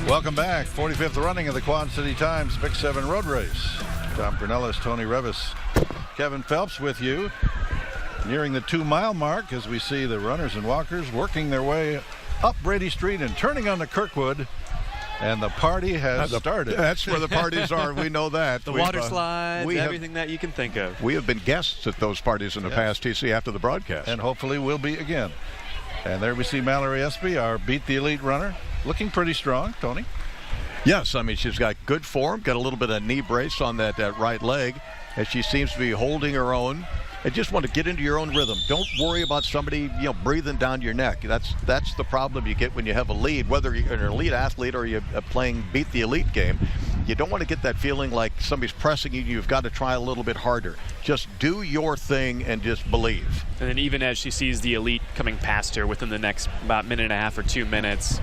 Welcome back. 45th running of the Quad City Times Big 7 Road Race. Tom Pernellis, Tony Revis, Kevin Phelps with you. Nearing the 2-mile mark as we see the runners and walkers working their way up Brady Street and turning onto Kirkwood. And the party has started. That's where the parties are. We know that. The water slides, everything that you can think of. We have been guests at those parties in the past, TC, after the broadcast. And hopefully we'll be again. And there we see Mallory Espy, our Beat the Elite runner, looking pretty strong, Tony. Yes, I mean, she's got good form, got a little bit of knee brace on that right leg, and she seems to be holding her own. And just want to get into your own rhythm. Don't worry about somebody, breathing down your neck. That's the problem you get when you have a lead, whether you're an elite athlete or you're playing Beat the Elite game. You don't want to get that feeling like somebody's pressing you. You've got to try a little bit harder. Just do your thing and just believe. And then even as she sees the elite coming past her within the next about minute and a half or 2 minutes.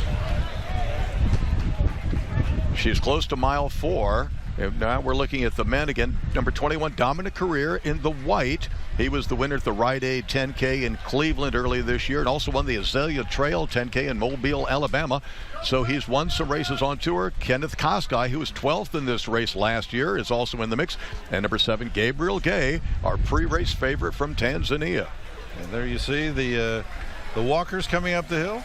She's close to mile 4. And now we're looking at the men again. Number 21, Dominic Career in the white. He was the winner at the Rite Aid 10K in Cleveland earlier this year and also won the Azalea Trail 10K in Mobile, Alabama. So he's won some races on tour. Kenneth Koskai, who was 12th in this race last year, is also in the mix. And number 7, Gabriel Gay, our pre-race favorite from Tanzania. And there you see the walkers coming up the hill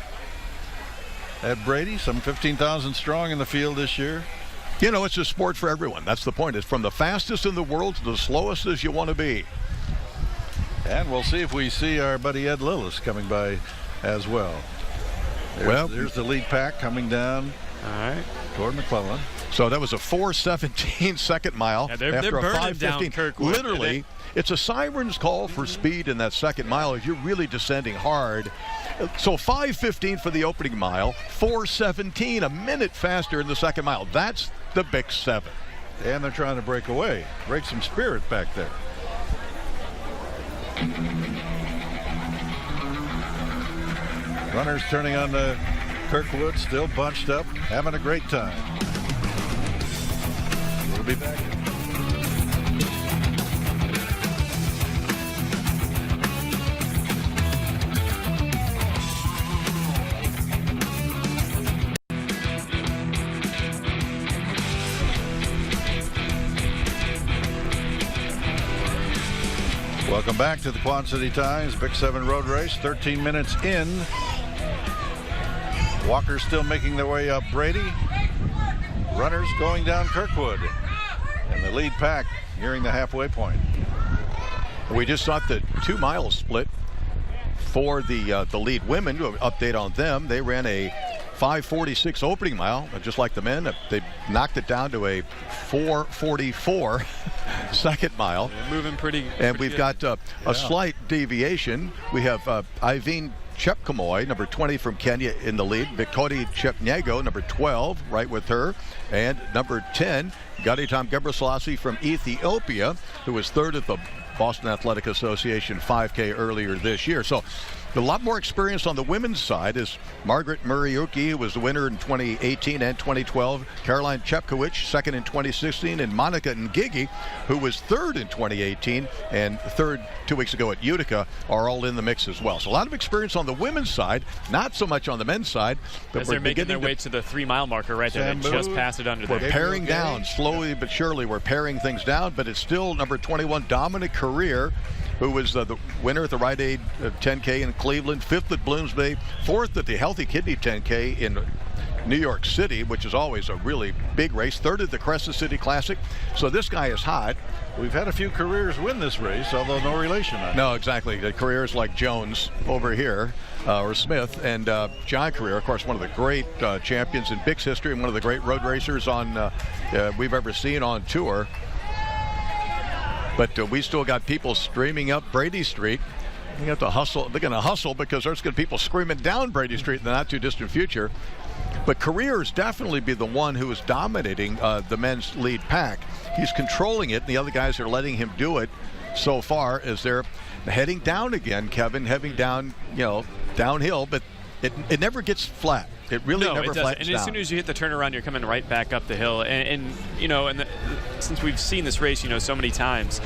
at Brady, some 15,000 strong in the field this year. It's a sport for everyone. That's the point. It's from the fastest in the world to the slowest as you want to be. And we'll see if we see our buddy Ed Lillis coming by as well. There's the lead pack coming down. All right. Toward McClellan. So that was a 4:17 second mile they're after a burning 5:15. down Kirkwood. Literally, it's a siren's call for speed in that second mile if you're really descending hard. So 5:15 for the opening mile, 4:17, a minute faster in the second mile. That's the Big 7. And they're trying to break away, break some spirit back there. Runners turning on the Kirkwood, still bunched up, having a great time. We'll be back. Welcome back to the Quad City Times Big 7 Road Race. 13 minutes in. Walkers still making their way up Brady. Runners going down Kirkwood. And the lead pack nearing the halfway point. We just saw the 2-mile split for the lead women. Update on them. They ran a 5:46 opening mile, just like the men. They knocked it down to a 4:44 second mile. They're moving pretty. And we've got a slight deviation. We have Ivine Chepkamoy, number 20 from Kenya, in the lead. Victoria Chepnyego, number 12, right with her. And number 10, Gaditam Gebrselassie from Ethiopia, who was third at the Boston Athletic Association 5K earlier this year. So a lot more experience on the women's side is Margaret Muriuki, who was the winner in 2018 and 2012. Caroline Chepkowicz, second in 2016. And Monica Ngigi, who was third in 2018 and third 2 weeks ago at Utica, are all in the mix as well. So a lot of experience on the women's side, not so much on the men's side. But they're making their way to the 3-mile marker right there. They just passed it under there. We're paring down slowly but surely. We're paring things down, but it's still number 21, Dominic Career, who was the winner at the Rite Aid 10K in Cleveland, 5th at Bloomsbury, 4th at the Healthy Kidney 10K in New York City, which is always a really big race, 3rd at the Crescent City Classic. So this guy is hot. We've had a few careers win this race, although no relation on it. No, exactly. The careers like Jones over here, or Smith, and John Career, of course, one of the great champions in BIC's history and one of the great road racers we've ever seen on tour. But we still got people streaming up Brady Street. You have to hustle. They're going to hustle because there's going to be people screaming down Brady Street in the not too distant future. But Careers definitely be the one who is dominating the men's lead pack. He's controlling it, and the other guys are letting him do it so far as they're heading down again, Kevin, heading down, downhill, but it never gets flat. It really no, never it doesn't. flattens And as down. soon as you hit the turnaround, you're coming right back up the hill. And since we've seen this race, so many times,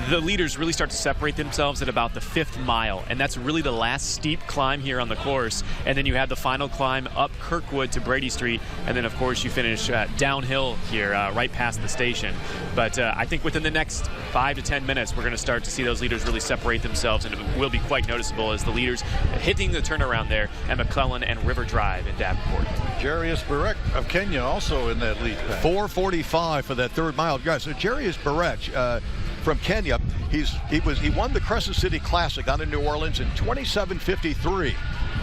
the leaders really start to separate themselves at about the 5th mile, and that's really the last steep climb here on the course. And then you have the final climb up Kirkwood to Brady Street, and then of course you finish downhill here, right past the station. But I think within the next 5 to 10 minutes, we're going to start to see those leaders really separate themselves, and it will be quite noticeable as the leaders hitting the turnaround there at McClellan and River Drive in Davenport. Jarius Barek of Kenya also in that lead pack. 4:45 for that 3rd mile. Guys, so Jarius Barek from Kenya, he won the Crescent City Classic down in New Orleans in 27:53.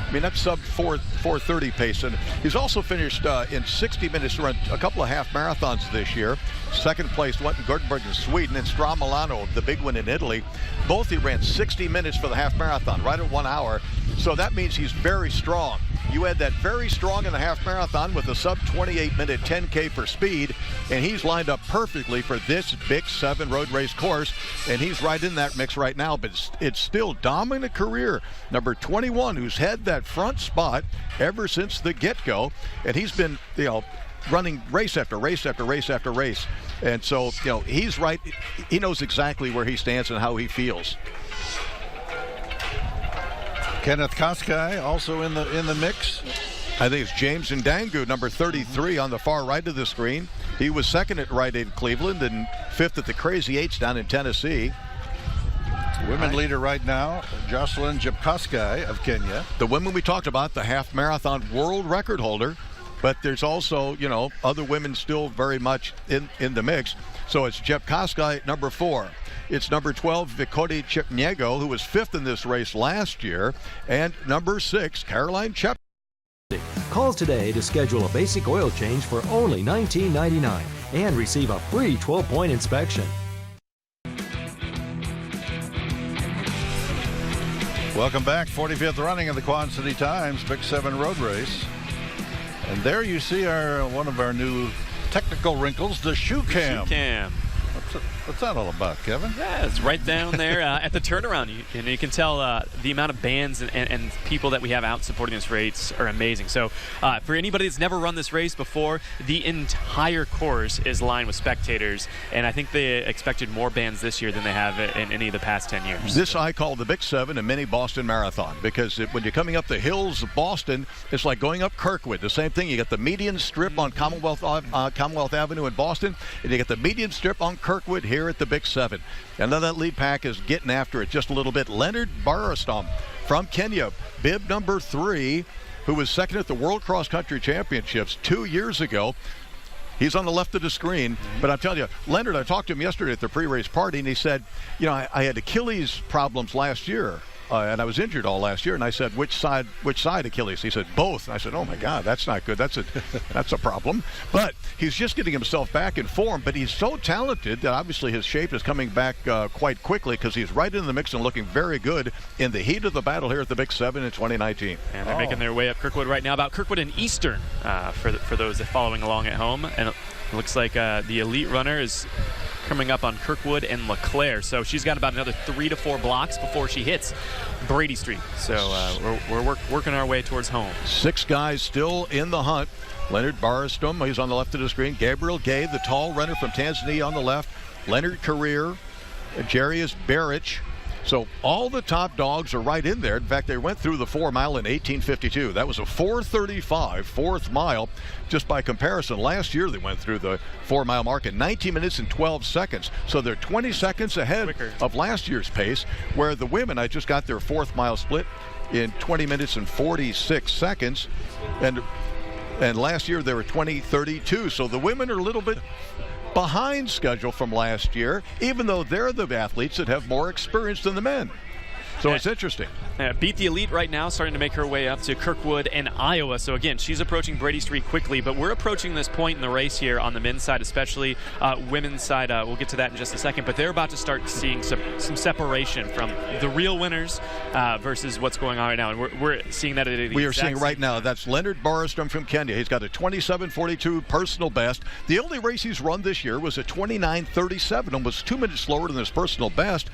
I mean, that's sub 4:30 pace. And he's also finished in 60 minutes to run a couple of half marathons this year. Second place went in Gothenburg in Sweden, and Stra Milano, the big one in Italy. Both he ran 60 minutes for the half marathon, right at 1 hour. So that means he's very strong. You add that very strong in the half marathon with a sub 28-minute 10K for speed, and he's lined up perfectly for this Big 7 road race course, and he's right in that mix right now. But it's still dominant career. Number 21, who's had that front spot ever since the get-go, and he's been, running race after race after race after race. And so, he's right. He knows exactly where he stands and how he feels. Kenneth Koskai also in the mix. I think it's James Ndangu, number 33 on the far right of the screen. He was second at Rite Aid Cleveland and 5th at the Crazy Eights down in Tennessee. Women leader right now, Jocelyn Jepkoskai of Kenya. The women we talked about, the half marathon world record holder. But there's also, other women still very much in the mix. So it's Jepkoskai, number 4. It's number 12, Vikoti Chepnego, who was 5th in this race last year. And number 6, Caroline Chep. Call today to schedule a basic oil change for only $19.99 and receive a free 12-point inspection. Welcome back. 45th running of the Quad City Times Big 7 road race. And there you see one of our new technical wrinkles, the shoe cam. Shoe cam. What's that all about, Kevin? Yeah, it's right down there at the turnaround. And you can tell the amount of bands and people that we have out supporting this race are amazing. So for anybody that's never run this race before, the entire course is lined with spectators. And I think they expected more bands this year than they have in any of the past 10 years. This I call the Big 7, a mini Boston Marathon, because when you're coming up the hills of Boston, it's like going up Kirkwood. The same thing. You get the median strip on Commonwealth Avenue in Boston, and you get the median strip on Kirkwood here at the Big 7. And then that lead pack is getting after it just a little bit. Leonard Barastom from Kenya, bib number 3, who was second at the World Cross Country Championships 2 years ago. He's on the left of the screen, but I'm telling you, Leonard, I talked to him yesterday at the pre-race party, and he said, I had Achilles problems last year. And I was injured all last year, and I said, which side Achilles? He said, both. And I said, oh my God, that's not good. That's a problem. But he's just getting himself back in form. But he's so talented that obviously his shape is coming back quite quickly, because he's right in the mix and looking very good in the heat of the battle here at the Big 7 in 2019. And they're making their way up Kirkwood right now, about Kirkwood and Eastern for those that are following along at home. And it looks like the elite runner is coming up on Kirkwood and LeClaire. So she's got about another 3 to 4 blocks before she hits Brady Street. So we're working our way towards home. 6 guys still in the hunt. Leonard Barastom, he's on the left of the screen. Gabriel Gay, the tall runner from Tanzania, on the left. Leonard Career, Jarius Barich. So all the top dogs are right in there. In fact, they went through the 4 mile in 1852. That was a 4:35 4th mile. Just by comparison, last year they went through the 4 mile mark in 19 minutes and 12 seconds. So they're 20 seconds ahead of last year's pace, where the women, I just got their 4th mile split in 20 minutes and 46 seconds. And last year they were 20:32. So the women are a little bit behind schedule from last year, even though they're the athletes that have more experience than the men. So it's interesting. Beat the Elite right now, starting to make her way up to Kirkwood and Iowa. So again, she's approaching Brady Street quickly, but we're approaching this point in the race here on the men's side, especially women's side. We'll get to that in just a second, but they're about to start seeing some separation from the real winners versus what's going on right now. And we're seeing that at we are seeing right now. That's Leonard Barastom from Kenya. He's got a 27:42 personal best. The only race he's run this year was a 29:37, almost 2 minutes slower than his personal best.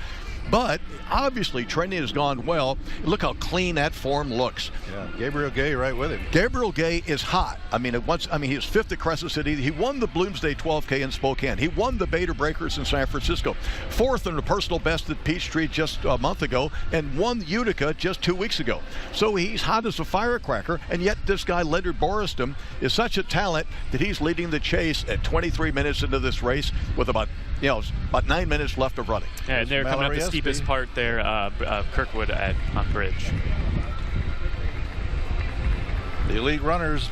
But obviously training has gone well. Look how clean that form looks. Yeah, Gabriel Gay right with him. Gabriel Gay is hot. I mean, he was fifth at Crescent City. He won the Bloomsday 12K in Spokane. He won the Beta Breakers in San Francisco. Fourth in the personal best at Peachtree just a month ago, and won Utica just 2 weeks ago. So he's hot as a firecracker, and yet this guy, Leonard Boristom, is such a talent that he's leading the chase at 23 minutes into this race with about 9 minutes left of running. Yeah, and they're coming up the steepest part there, Kirkwood on Bridge. The elite runners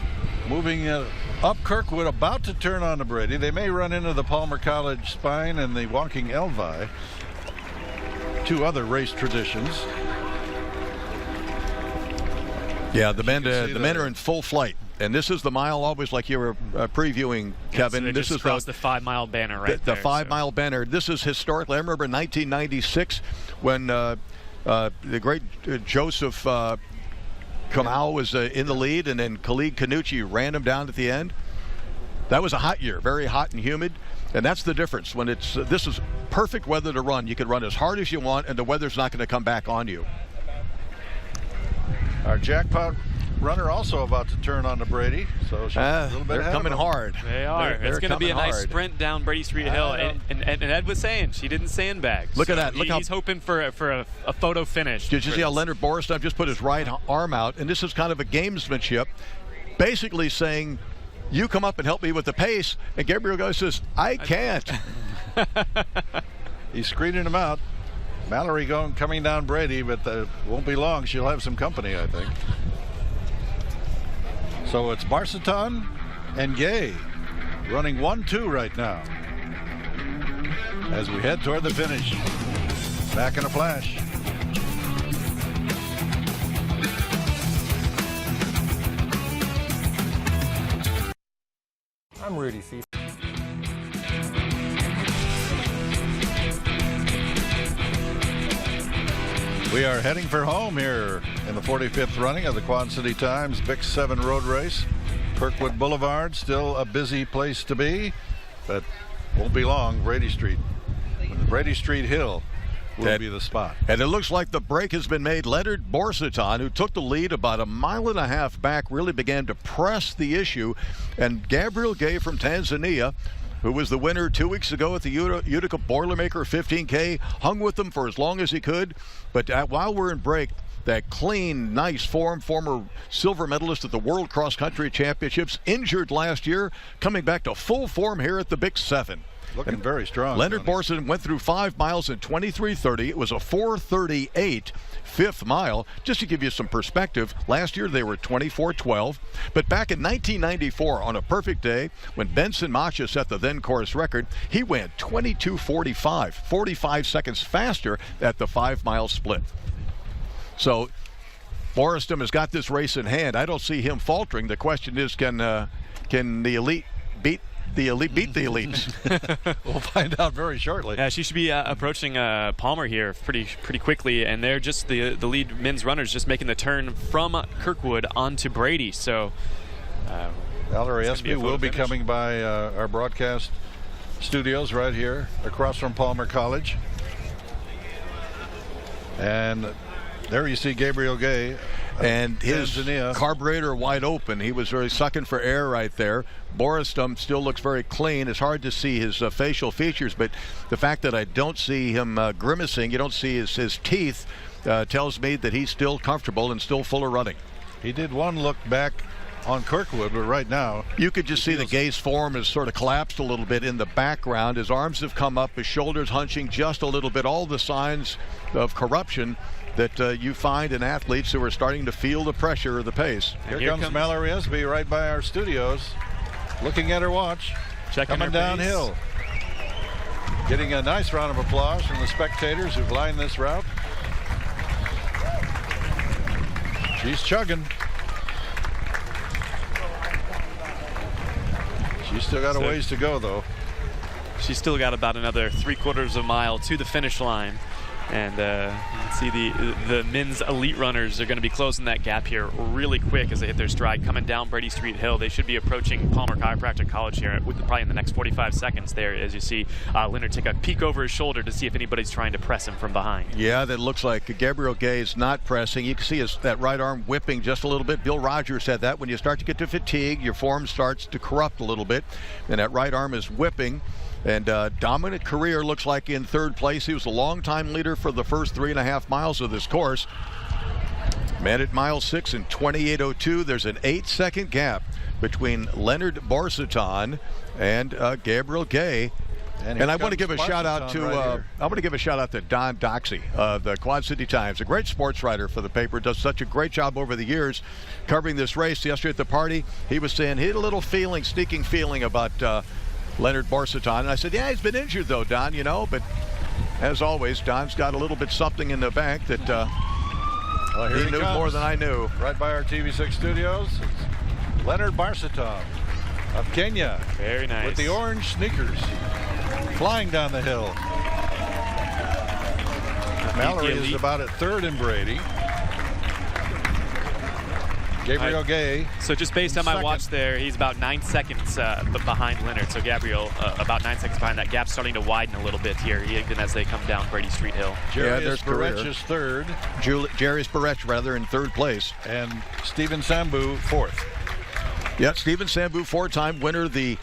moving up Kirkwood, about to turn on to Brady. They may run into the Palmer College Spine and the Walking Elvi. Two other race traditions. Yeah, the men are in full flight. And this is the mile, always like you were previewing, Kevin. So this is the 5 mile banner right the there. 5 mile banner. This is historically. I remember in 1996 when the great Joseph Kamau was in the lead, and then Khalid Kanucci ran him down at the end. That was a hot year, very hot and humid. And that's the difference. When this is perfect weather to run. You can run as hard as you want, and the weather's not going to come back on you. Our jackpot runner also about to turn on to Brady, so she's a little bit they're ahead coming of him. hard. They are. It's going to be a nice sprint down Brady Street Hill. And Ed was saying she didn't sandbag. Look at that. Look he's hoping for a photo finish. Did you see how Leonard Boristom just put his right arm out? And this is kind of a gamesmanship, basically saying, you come up and help me with the pace. And Gabriel Gay says, I can't. He's screening him out. Mallory coming down Brady, but won't be long. She'll have some company, I think. So it's Barsaton and Gay running 1-2 right now as we head toward the finish. Back in a flash. I'm Rudy C. We are heading for home here in the 45th running of the Quad City Times Big 7 Road Race. Kirkwood Boulevard, still a busy place to be, but won't be long. Brady Street Hill will be the spot. And it looks like the break has been made. Leonard Boristom, who took the lead about a mile and a half back, really began to press the issue. And Gabriel Gay from Tanzania, who was the winner 2 weeks ago at the Utica Boilermaker 15K, hung with them for as long as he could. But while we're in break, that clean, nice form, former silver medalist at the World Cross Country Championships, injured last year, coming back to full form here at the Big 7. Looking very strong. Leonard Boristom went through 5 miles in 23:30. It was a 4:38 fifth mile. Just to give you some perspective, last year they were 24:12. But back in 1994, on a perfect day, when Benson Macha set the then course record, he went 22:45, 45 seconds faster at the 5 mile split. So Boristom has got this race in hand. I don't see him faltering. The question is, can the elite beat the elites? We'll find out very shortly. Yeah, she should be approaching Palmer here pretty quickly, and they're just the lead men's runners just making the turn from Kirkwood onto Brady. So Valerie Espy will be coming by our broadcast studios right here across from Palmer College. And there you see Gabriel Gay. And his Tanzania carburetor wide open. He was really sucking for air right there. Boristom still looks very clean. It's hard to see his facial features, but the fact that I don't see him grimacing, you don't see his teeth, tells me that he's still comfortable and still full of running. He did one look back on Kirkwood, but right now you could just see the Gay's form has sort of collapsed a little bit in the background. His arms have come up, his shoulders hunching just a little bit. All the signs of corruption that you find in athletes who are starting to feel the pressure of the pace. Here comes Mallory Espy right by our studios, looking at her watch, coming downhill. Getting a nice round of applause from the spectators who've lined this route. She's chugging. She's still got a ways to go, though. She's still got about another 3/4 of a mile to the finish line. And you can see the men's elite runners are going to be closing that gap here really quick as they hit their stride. Coming down Brady Street Hill, they should be approaching Palmer Chiropractic College here probably in the next 45 seconds there, as you see Leonard take a peek over his shoulder to see if anybody's trying to press him from behind. Yeah, that looks like Gabriel Gay is not pressing. You can see that right arm whipping just a little bit. Bill Rogers said that when you start to get to fatigue, your form starts to corrupt a little bit, and that right arm is whipping. And Dominic Carrier looks like in third place. He was a longtime leader for the first 3.5 miles of this course. Man at mile 6 in 28:02. There's an 8-second gap between Leonard Barsaton and Gabriel Gay. And I want to give a shout out to Don Doxey of the Quad City Times, a great sports writer for the paper, does such a great job over the years covering this race. Yesterday at the party, he was saying he had a little sneaking feeling about Leonard Barsaton. And I said, yeah, he's been injured though, Don, but as always, Don's got a little bit something in the bank that he knew more than I knew. Right by our TV6 studios, it's Leonard Barsaton of Kenya. Very nice. With the orange sneakers, flying down the hill. Mallory is about at third in Brady. Gabriel Gay. So just based on my watch there, he's about 9 seconds behind Leonard. So Gabriel about 9 seconds behind. That gap's starting to widen a little bit here, even as they come down Brady Street Hill. Jarius Barech is third. Jarius Barech, in third place. And Stephen Sambu fourth. Yeah, Stephen Sambu, 4-time winner, the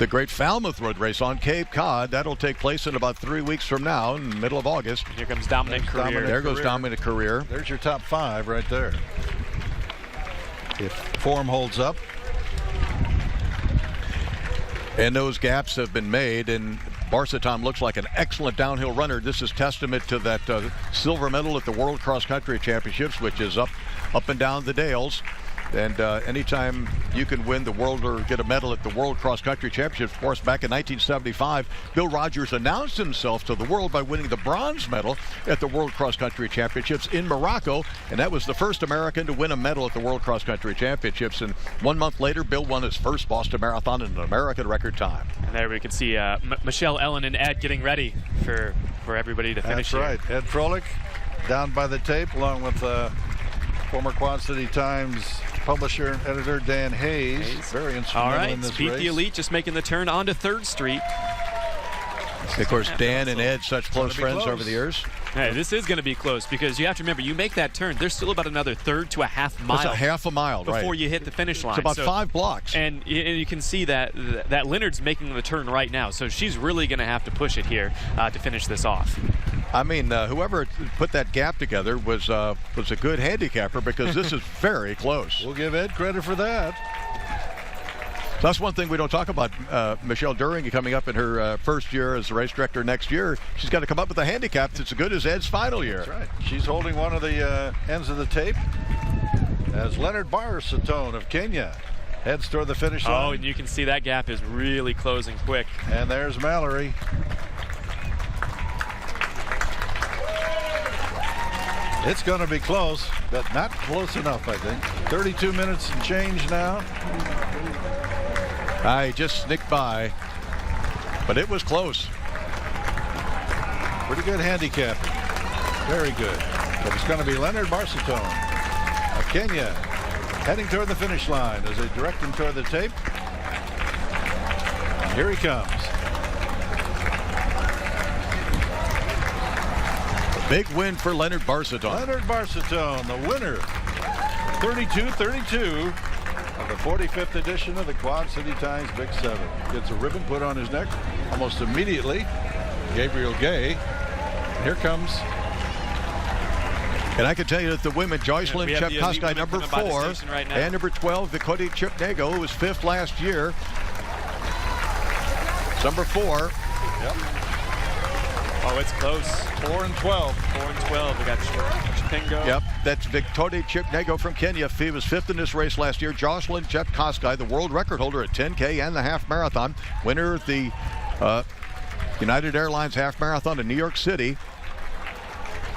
great Falmouth Road Race on Cape Cod. That'll take place in about 3 weeks from now, in the middle of August. Here comes Dominic Carrier. There goes Dominic Carrier. There's your top 5 right there. If form holds up. And those gaps have been made, and Barsaton looks like an excellent downhill runner. This is testament to that silver medal at the World Cross Country Championships, which is up and down the Dales. And anytime you can win the world or get a medal at the World Cross Country Championships, of course, back in 1975, Bill Rogers announced himself to the world by winning the bronze medal at the World Cross Country Championships in Morocco. And that was the first American to win a medal at the World Cross Country Championships. And 1 month later, Bill won his first Boston Marathon in an American record time. And there we can see Michelle, Ellen, and Ed getting ready for everybody to finish. That's right. Ed Froelich down by the tape, along with former Quad City Times publisher and editor Dan Hayes. Very instrumental in this Beat race. the Elite just making the turn onto 3rd Street. Of course, Dan and Ed, such close friends over the years. Hey, this is going to be close because you have to remember, you make that turn, there's still about another third to a half mile. It's a half a mile, before you hit the finish line. It's about 5 blocks. And you can see that Leonard's making the turn right now, so she's really going to have to push it here to finish this off. I mean, whoever put that gap together was a good handicapper, because this is very close. We'll give Ed credit for that. So that's one thing we don't talk about. Michelle During coming up in her first year as the race director next year. She's got to come up with a handicap that's as good as Ed's final year. That's right. She's holding one of the ends of the tape as Leonard Barsaton of Kenya heads toward the finish line. Oh, and you can see that gap is really closing quick. And there's Mallory. It's going to be close, but not close enough, I think. 32 minutes and change now. I just snicked by, but it was close. Pretty good handicap. Very good. But it's going to be Leonard Barsaton of Kenya heading toward the finish line as they direct him toward the tape. And here he comes. Big win for Leonard Barsaton. Leonard Barsaton, the winner. 32-32 of the 45th edition of the Quad City Times Big 7. Gets a ribbon put on his neck almost immediately. Gabriel Gay. And here comes. And I can tell you that the women, Joycelyn Chepkosky, number 4, and number 12, Vikoti Chipnego, who was 5th last year. Number 4. Yep. Oh, it's close. 4 and 12. 4 and 12. We got Chipingo. Yep, that's Viktori Chipnego from Kenya. He was 5th in this race last year. Joycelyn Chepkosky, the world record holder at 10K and the half marathon. Winner of the United Airlines half marathon in New York City.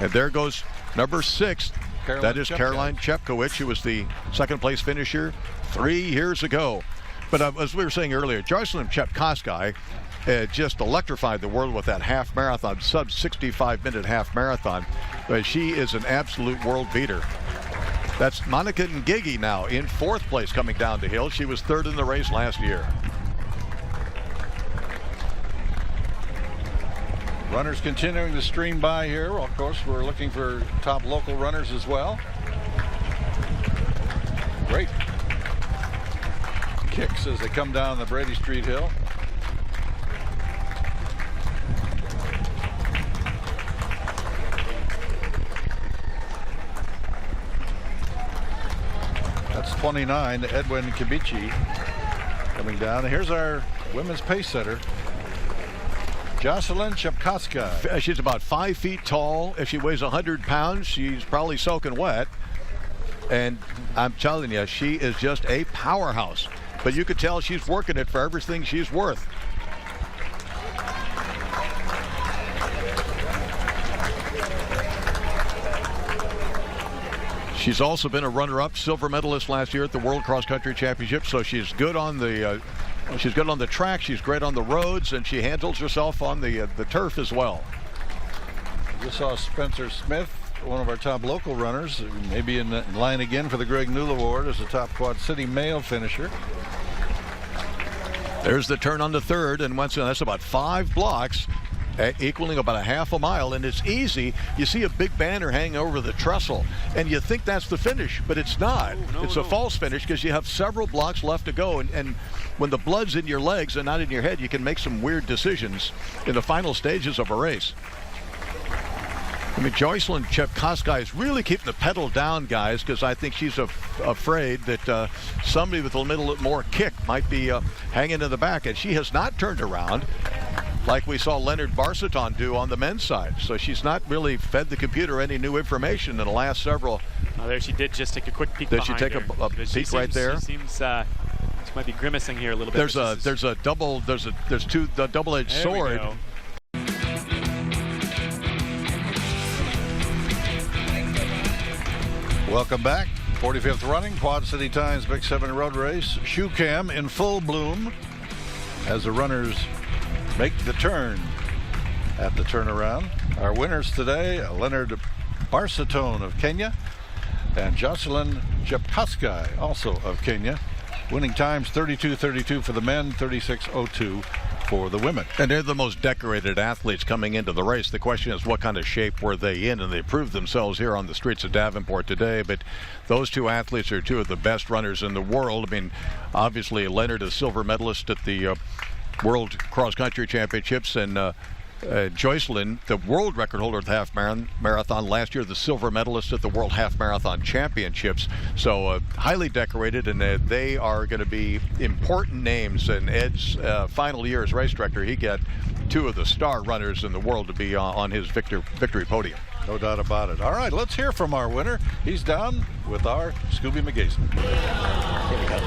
And there goes number 6. That is Caroline Chepkowicz, who was the 2nd place finisher 3 years ago. But as we were saying earlier, Joycelyn Chepkosky just electrified the world with that half marathon, sub 65-minute half marathon. But she is an absolute world beater. That's Monica Ngigi now in 4th place coming down the hill. She was 3rd in the race last year. Runners continuing to stream by here. Well, of course, we're looking for top local runners as well. Great kicks as they come down the Brady Street Hill. That's 29, Edwin Kibichi coming down. Here's our women's pace setter, Jocelyn Chepkowska. She's about 5 feet tall. If she weighs 100 pounds, she's probably soaking wet. And I'm telling you, she is just a powerhouse. But you could tell she's working it for everything she's worth. She's also been a runner-up, silver medalist last year at the World Cross Country Championship. So she's good on the track. She's great on the roads, and she handles herself on the turf as well. Just saw Spencer Smith, one of our top local runners, maybe in line again for the Greg Newell Award as a top Quad City male finisher. There's the turn on the 3rd, and once again, that's about 5 blocks, equaling about a half a mile, and it's easy. You see a big banner hanging over the trestle, and you think that's the finish, but it's not. It's a false finish because you have several blocks left to go, and when the blood's in your legs and not in your head, you can make some weird decisions in the final stages of a race. I mean, Jocelyn Chepkowska is really keeping the pedal down, guys, because I think she's afraid that somebody with a little more kick might be hanging in the back, and she has not turned around like we saw Leonard Barsaton do on the men's side. So she's not really fed the computer any new information in the last several. Oh, there she did just take a quick peek behind her. Did she take a peek right there? She seems she might be grimacing here a little bit. There's a double-edged sword. Welcome back. 45th running, Quad City Times Big 7 Road Race. Shoe cam in full bloom as the runners make the turn at the turnaround. Our winners today, Leonard Barsaton of Kenya and Jocelyn Chepkowska, also of Kenya. Winning times 32:32 for the men, 36:02 for the women. And they're the most decorated athletes coming into the race. The question is, what kind of shape were they in? And they proved themselves here on the streets of Davenport today. But those two athletes are two of the best runners in the world. I mean, obviously, Leonard, a silver medalist at the World Cross Country Championships, and Jocelyn, the world record holder at the half marathon last year, the silver medalist at the World Half Marathon Championships. So highly decorated, and they are going to be important names. In Ed's final year as race director, he got two of the star runners in the world to be on his victory podium. No doubt about it. All right, let's hear from our winner. He's down with our Scooby McGason. Here we go.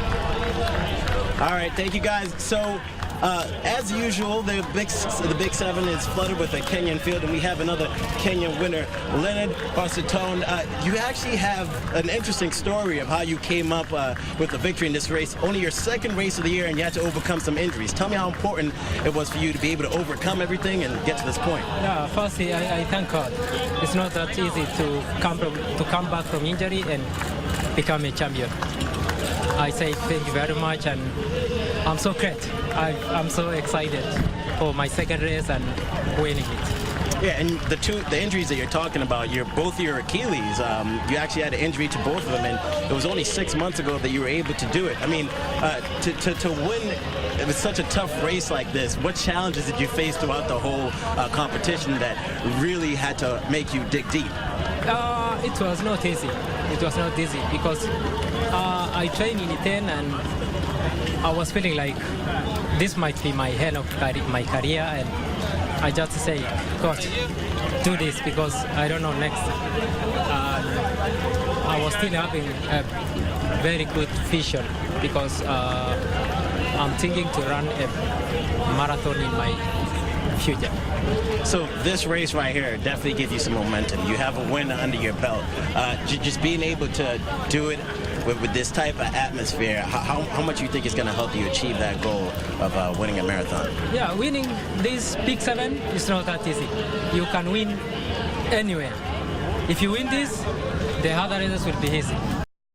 All right, thank you guys. So as usual, the Big 7 is flooded with a Kenyan field, and we have another Kenyan winner, Leonard Barsaton. You actually have an interesting story of how you came up with the victory in this race. Only your 2nd race of the year, and you had to overcome some injuries. Tell me how important it was for you to be able to overcome everything and get to this point. Yeah, firstly, I thank God. It's not that easy to come back from injury and become a champion. I say thank you very much, and I'm so great. I'm so excited for my 2nd race and winning it. Yeah, and the injuries that you're talking about, both your Achilles. You actually had an injury to both of them, and it was only 6 months ago that you were able to do it. I mean, to win with such a tough race like this, what challenges did you face throughout the whole competition that really had to make you dig deep? It was not easy. It was not easy because I trained in 10, and I was feeling like this might be my end of my career, and I just say, Coach, do this because I don't know next. I was still having a very good vision because I'm thinking to run a marathon in my future. So this race right here definitely gives you some momentum. You have a win under your belt. Just being able to do it with this type of atmosphere, how much you think is going to help you achieve that goal of winning a marathon? Yeah, winning this Big 7 is not that easy. You can win anywhere. If you win this, the other races will be easy.